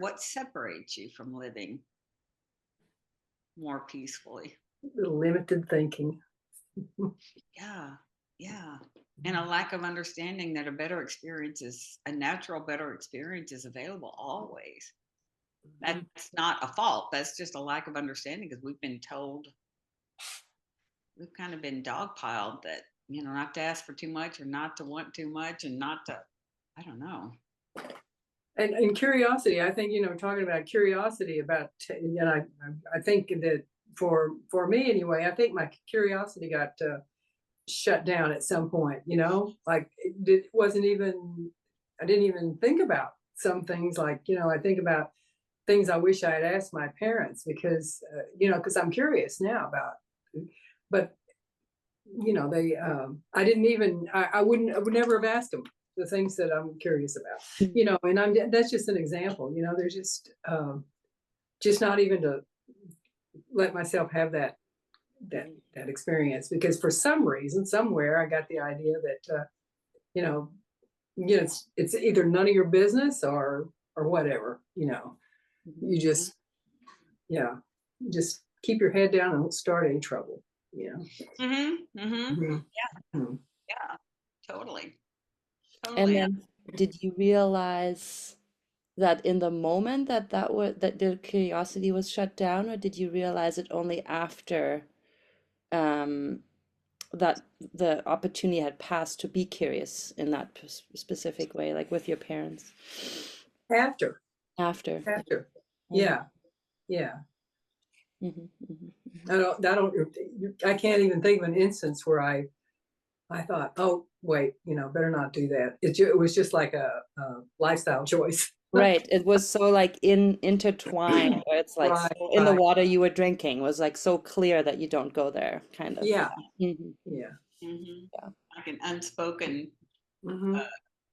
What separates you from living more peacefully? Limited thinking. Yeah, yeah. And a lack of understanding that a natural better experience is available always. Mhm. That's not a fault. That's just a lack of understanding because we've kind of been dogpiled that, not to ask for too much or not to want too much and not to, I don't know. And curiosity, I think, talking about curiosity about, I think that for me anyway, I think my curiosity got shut down at some point, like it wasn't even, I didn't even think about some things like, I think about things I wish I had asked my parents because, because I'm curious now about, but they, I didn't even, I would never have asked them the things that I'm curious about, and that's just an example, there's just not even to let myself have that experience because for some reason, somewhere I got the idea that, you know, it's either none of your business or whatever, you Mhm. just, yeah, just keep your head down and don't start any trouble, you know. Mhm. Mhm. Mhm. Yeah, Mhm. yeah. Totally. And Totally. then did you realize that in the moment that the curiosity was shut down, or did you realize it only after um that the opportunity had passed to be curious in that specific way, like with your parents? After, After. after, Mm. yeah, yeah. Mhm, mhm, mhm. I can't even think of an instance where I thought, oh wait, better not do that. It was just like a lifestyle choice. Right, it was so like intertwined, where it's like Right, so in the right. water you were drinking was like so clear that you don't go there, kind of. Yeah, Yeah. Mhm. yeah. Mhm. Yeah. Like an uh, Hmm.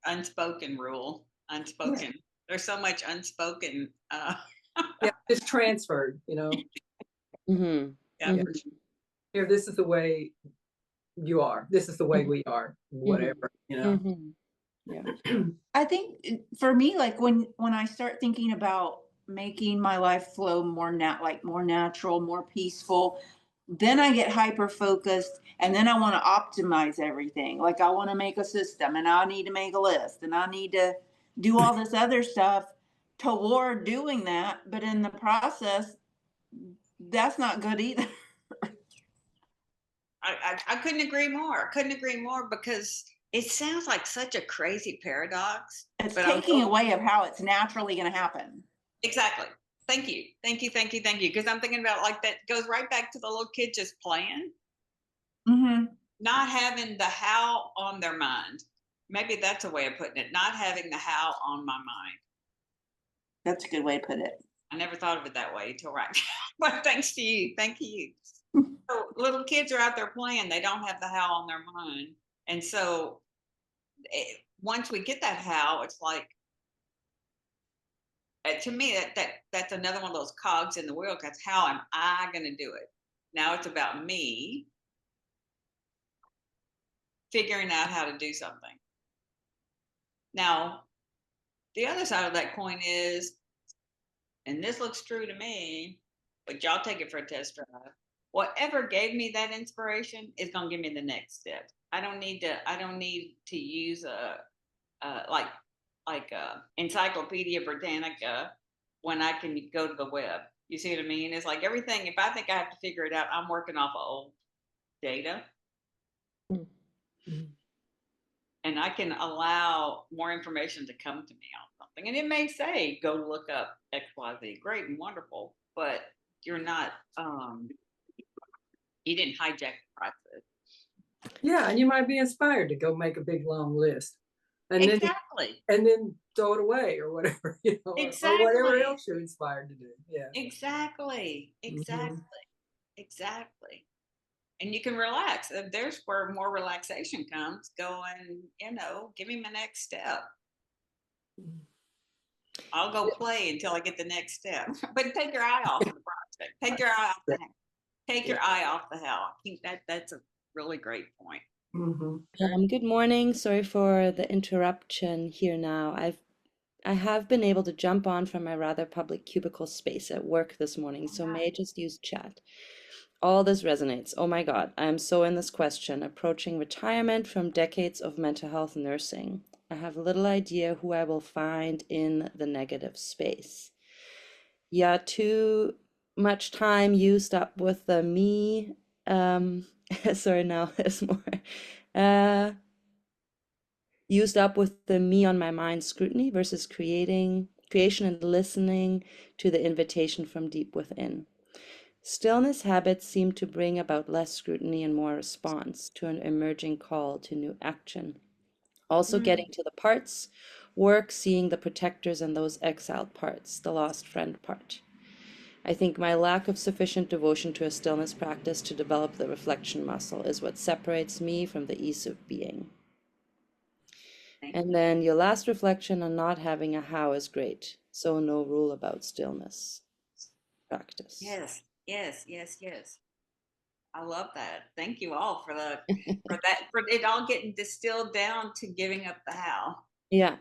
unspoken rule. Yeah, Unspoken. There's so much unspoken. yeah. Just transferred, Mhm. Yeah, Yeah. for Mhm. sure. Here, this is the way you are. This is the way Mhm. we are. Mhm. Whatever. Mhm. Yeah. I think for me, like when I start thinking about making my life flow more natural, more peaceful, then I get hyper focused and then I want to optimize everything. Like I want to make a system and I need to make a list and I need to do all this other stuff toward doing that. But in the process, that's not good either. I couldn't agree more. Couldn't agree more because it sounds like such a crazy paradox. It's But I taking will away of how it's naturally going to happen. exactly. Thank you. Thank you. Thank you. Thank you. Because I'm thinking about like that goes right back to the little kid just playing, Hmm. not having the how on their mind. Maybe that's a way of putting it. Not having the how on my mind. That's a good way to put it. I never thought of it that way until right now. But thanks to you. Thank you. So little kids are out there playing. They don't have the how on their mind. And so once we get that how, it's like, to me, that's another one of those cogs in the wheel. Because how am I going to do it? Now it's about me figuring out how to do something. Now, the other side of that coin is, and this looks true to me, but y'all take it for a test drive. Whatever gave me that inspiration is going to give me the next step. I don't need to. I don't need to use a Encyclopedia Britannica when I can go to the web. You see what I mean? It's like everything. If I think I have to figure it out, I'm working off of old data, Mhm. and I can allow more information to come to me on something. And it may say, go look up XYZ. Great and wonderful, but you're not, you didn't hijack the process. Yeah, and you might be inspired to go make a big long list, and then Exactly. throw it away or whatever, or whatever Exactly. else you're inspired to do. Yeah. Exactly. Hmm. Exactly. Exactly. And you can relax. There's where more relaxation comes, going, give me my next step. I'll go play until I get the next step. But take your eye off the project. Take your eye off Yeah. the take your eye off the hell. I think that's a really great point. Hmm. Good morning. Sorry for the interruption here now. I have been able to jump on from my rather public cubicle space at work this morning, so may just use chat. All this resonates. Oh my God, I am so in this question, approaching retirement from decades of mental health nursing. I have little idea who I will find in the negative space. Yeah, too much time used up with the me. Sorry, now there's more. Used up with the me on my mind scrutiny versus creation and listening to the invitation from deep within. Stillness habits seem to bring about less scrutiny and more response to an emerging call to new action. Also, getting to the parts, work, seeing the protectors and those exiled parts, the lost friend part. I think my lack of sufficient devotion to a stillness practice to develop the reflection muscle is what separates me from the ease of being. And then your last reflection on not having a how is great. So no rule about stillness practice. Yes, yes, yes, yes. I love that. Thank you all for for it all getting distilled down to giving up the how. Yeah.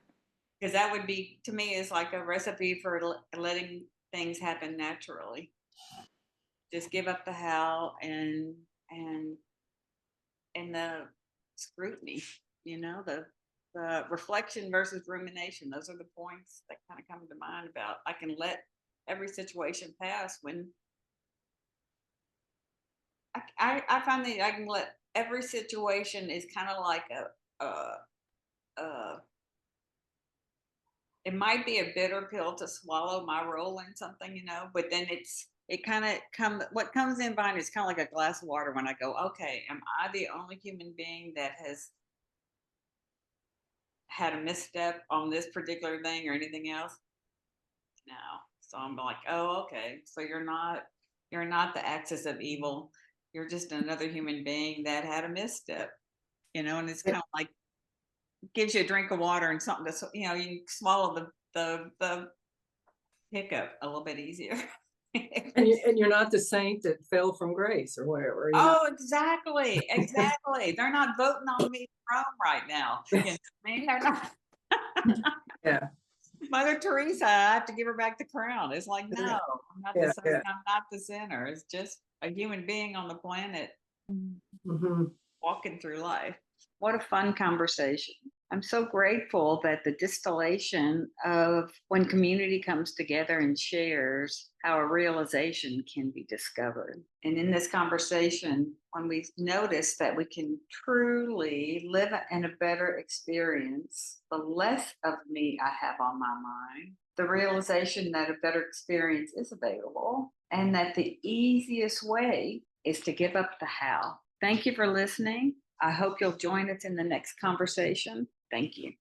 Because that would be, to me, is like a recipe for letting things happen naturally. Just give up the how and and the scrutiny, the reflection versus rumination. Those are the points that kind of come to mind about I can let every situation pass when I find that I can let every situation is kind of like a it might be a bitter pill to swallow my role in something, but then it kind of what comes in behind is kind of like a glass of water when I go, okay, am I the only human being that has had a misstep on this particular thing or anything else? No. So I'm like, oh, okay. So you're not the axis of evil. You're just another human being that had a misstep, and it's kind of like gives you a drink of water and something to, you swallow the hiccup a little bit easier. And you're not the saint that fell from grace or whatever, Oh, exactly, exactly. They're not voting on me from Rome right now. I mean, they're not. Yeah, Mother Teresa, I have to give her back the crown. It's like, no, I'm not the yeah, saint, yeah. I'm not the sinner. It's just a human being on the planet Hmm. walking through life. What a fun conversation. I'm so grateful that the distillation of when community comes together and shares how a realization can be discovered. And in this conversation, when we notice that we can truly live in a better experience, the less of me I have on my mind, the realization that a better experience is available, and that the easiest way is to give up the how. Thank you for listening. I hope you'll join us in the next conversation. Thank you.